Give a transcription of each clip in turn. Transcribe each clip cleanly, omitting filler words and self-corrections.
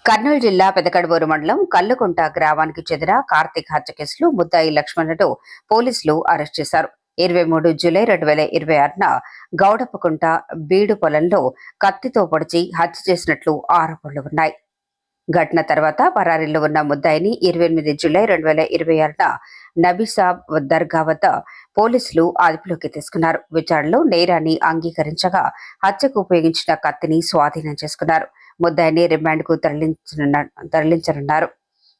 కర్నూలు జిల్లా పెదకడవూరు మండలం కల్లుకుంట గ్రామానికి చెందిన కార్తీక్ హత్య కేసులో ముద్దాయి లక్ష్మణ్ను పోలీసులు అరెస్ట్ చేశారు. 23 జూలై 2026న గౌడపకుంట బీడు పొలంలో కత్తితో పొడిచి హత్య చేసినట్లు ఆరోపణలు ఉన్నాయి. ఘటన తర్వాత పరారీలో ఉన్న ముద్దాయిని 28 జూలై 2026న నబీసాబ్ దర్గా వద్ద పోలీసులు అదుపులోకి తీసుకున్నారు. విచారణలో నేరాన్ని అంగీకరించగా హత్యకు ఉపయోగించిన కత్తిని స్వాధీనం చేసుకున్నారు. ముద్దాయిని రిమాండ్కు తరలించనున్నారు.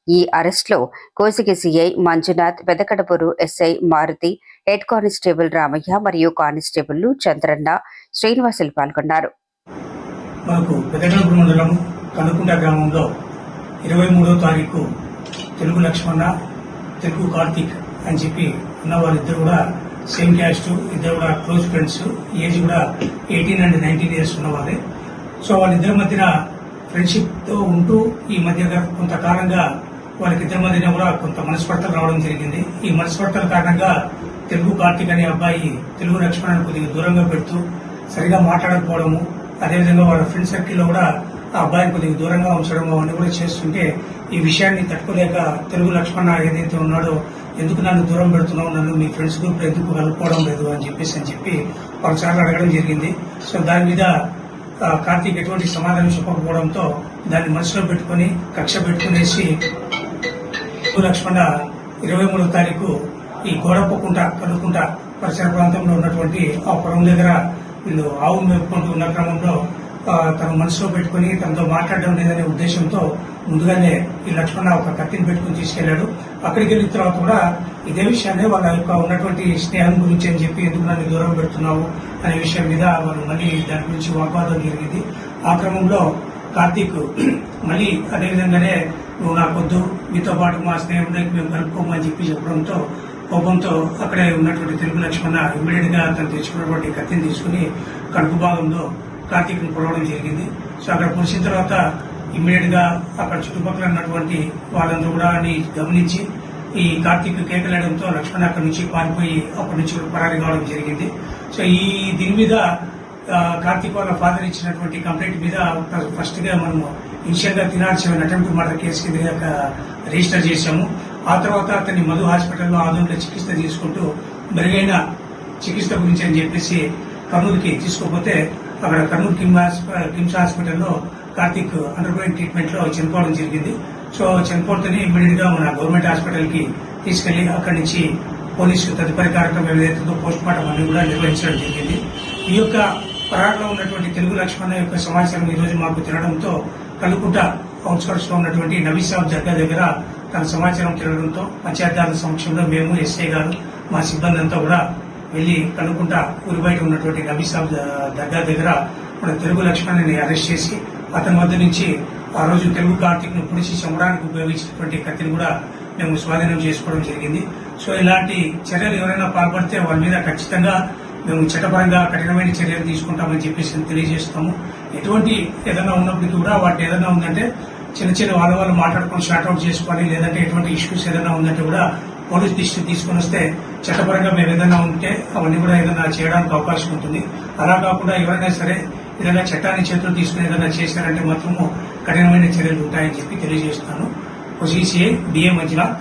ఈ అరెస్టులో Kosigi CI Manjunath, Pedakadapuru SI Maruthi, head constable Ramayya మరియు కానిస్టేబుల్లు చంద్రన్న, శ్రీనివాసులు పాల్గొన్నారు. మనకు పెదకడపూరు మండలం కనుకుంట గ్రామంలో 23వ తారీఖు తెలుగు లక్ష్మణ, తెలుగు కార్తీక్ అని చెప్పి ఉన్న వాళ్ళిద్దరు కూడా సేమ్ క్యాస్ట్, ఇద్దరు కూడా క్లోజ్ ఫ్రెండ్స్. ఏజ్ కూడా 18 and 19 ఇయర్స్ ఉన్నవాళ్ళే. సో వాళ్ళిద్దరి మధ్యన ఫ్రెండ్షిప్ తో ఉంటూ ఈ మధ్య కొంతకాలంగా వాళ్ళకిద్దరి మధ్యన కూడా కొంత మనస్పర్ధలు రావడం జరిగింది. ఈ మనస్పర్ధల కారణంగా తెలుగు కార్తీక్ అనే అబ్బాయి తెలుగు లక్ష్మణ్ కొద్దిగా దూరంగా పెడుతూ సరిగా మాట్లాడకపోవడము, అదేవిధంగా వాళ్ళ ఫ్రెండ్ సర్కిల్లో కూడా ఆ అబ్బాయిని కొద్దిగా దూరంగా ఉంచడం అవన్నీ కూడా చేస్తుంటే ఈ విషయాన్ని తట్టుకోలేక తెలుగు లక్ష్మణ ఏదైతే ఉన్నాడో, ఎందుకు నన్ను దూరం పెడుతున్నావు, నన్ను మీ ఫ్రెండ్స్ గ్రూప్ ఎందుకు కలుపుకోవడం లేదు అని చెప్పి ఒకసారి అడగడం జరిగింది. సో దాని మీద కార్తీక్ ఎటువంటి సమాధానం చెప్పకపోవడంతో దాన్ని మనసులో పెట్టుకుని కక్ష పెట్టుకునేసి లక్ష్మణ 23వ తారీఖు ఈ గోడపకుంట కనుకుంట పరిసర ప్రాంతంలో ఉన్నటువంటి ఆ పొలం దగ్గర వీళ్ళు ఆవు మేపుకుంటూ ఉన్న క్రమంలో తను మనసులో పెట్టుకుని తనతో మాట్లాడడం లేదనే ఉద్దేశంతో ముందుగానే ఈ లక్ష్మణ ఒక కత్తిని పెట్టుకుని తీసుకెళ్లాడు. అక్కడికి వెళ్ళిన తర్వాత కూడా ఇదే విషయాన్ని వాళ్ళ యొక్క ఉన్నటువంటి స్నేహం గురించి అని చెప్పి ఎందుకు నన్ను దూరం పెడుతున్నావు అనే విషయం మీద వాళ్ళు మళ్ళీ దాని గురించి వాగ్వాదం జరిగింది. ఆ క్రమంలో కార్తీక్ మళ్ళీ అదేవిధంగానే నువ్వు నాకొద్దు, మీతో పాటు మా స్నేహంలోకి మేము కలుపుకోమని చెప్పి చెప్పడంతో కోపంతో అక్కడే ఉన్నటువంటి తెలుగు లక్ష్మణ ఇమ్మీడియట్ గా తను తెచ్చుకున్నటువంటి కత్తిని తీసుకుని కడుపు భాగంలో కార్తీక్ ను పొడవడం జరిగింది. సో అక్కడ పొడిచిన తర్వాత ఇమ్మీడియట్ గా అక్కడ చుట్టుపక్కల ఉన్నటువంటి వాళ్ళందరూ కూడా గమనించి ఈ కార్తీక్ కేకలేయడంతో లక్ష్మణ అక్కడి నుంచి పారిపోయి అక్కడి నుంచి పరారీ కావడం జరిగింది. సో దీని మీద కార్తీక్ వాళ్ళ ఫాదర్ ఇచ్చినటువంటి కంప్లైంట్ మీద ఫస్ట్ గా మనము ఇనిషియల్ గా తినాల్సిన అటెంప్ట్ మర్డర్ కేసు కింద రిజిస్టర్ చేశాము. ఆ తర్వాత అతన్ని మధు హాస్పిటల్లో ఆధునిక చికిత్స తీసుకుంటూ మెరుగైన చికిత్స గురించి అని చెప్పేసి కర్నూలుకి తీసుకుపోతే అక్కడ కర్నూలు కిమ్స్ హాస్పిటల్లో కార్తీక్ అండర్గోయింగ్ ట్రీట్మెంట్ లో చనిపోవడం జరిగింది. సో చనిపోతేనే ఇమ్మీడియట్ గా మన గవర్నమెంట్ హాస్పిటల్ కి తీసుకెళ్లి అక్కడి నుంచి పోలీసు తదుపరి కార్యక్రమం ఏదైతుందో పోస్ట్ మార్టం అన్ని కూడా నిర్వహించడం జరిగింది. ఈ యొక్క పరారులో ఉన్నటువంటి తెలుగు లక్ష్మణ యొక్క సమాచారం ఈ రోజు మాకు తినడంతో కలుకుంట అవుట్స్కర్ట్స్ లో ఉన్నటువంటి నబీసాబ్ దర్గా దగ్గర తన సమాచారం తినడంతో పంచాయతీరాజ్ సమక్షంలో మేము ఎస్ఐ గారు మా సిబ్బంది అంతా కూడా వెళ్లి కలుకుంట ఊరి బయట ఉన్నటువంటి నబీసాబ్ దర్గా దగ్గర మన తెలుగు లక్ష్మణ్ని అరెస్ట్ చేసి అతని వద్ద నుంచి ఆ రోజు తెలుగు కార్తీక్ ను పొడిచి చంపడానికి ఉపయోగించినటువంటి కత్తిని కూడా మేము స్వాధీనం చేసుకోవడం జరిగింది. సో ఇలాంటి చర్యలు ఎవరైనా పాల్పడితే వాళ్ళ మీద ఖచ్చితంగా మేము చట్టపరంగా కఠినమైన చర్యలు తీసుకుంటామని చెప్పేసి తెలియజేస్తాము. ఎటువంటి ఏదైనా ఉన్నప్పటికీ కూడా వాటి ఏదైనా ఉందంటే చిన్న వాళ్ళు మాట్లాడుకొని షార్ట్అవుట్ చేసుకోవాలి. లేదంటే ఎటువంటి ఇష్యూస్ ఏదైనా ఉందంటే కూడా పోలీస్ దృష్టికి తీసుకుని వస్తే చట్టపరంగా మేము ఏదైనా ఉంటే అవన్నీ కూడా ఏదైనా చేయడానికి అవకాశం ఉంటుంది. అలా కాకుండా ఎవరైనా సరే ఏదైనా చట్టాన్ని చేతులు తీసుకుని ఏదైనా చేశారంటే మాత్రము కఠినమైన చర్యలు ఉంటాయని చెప్పి తెలియజేస్తున్నాను. CCI DA Manjunath.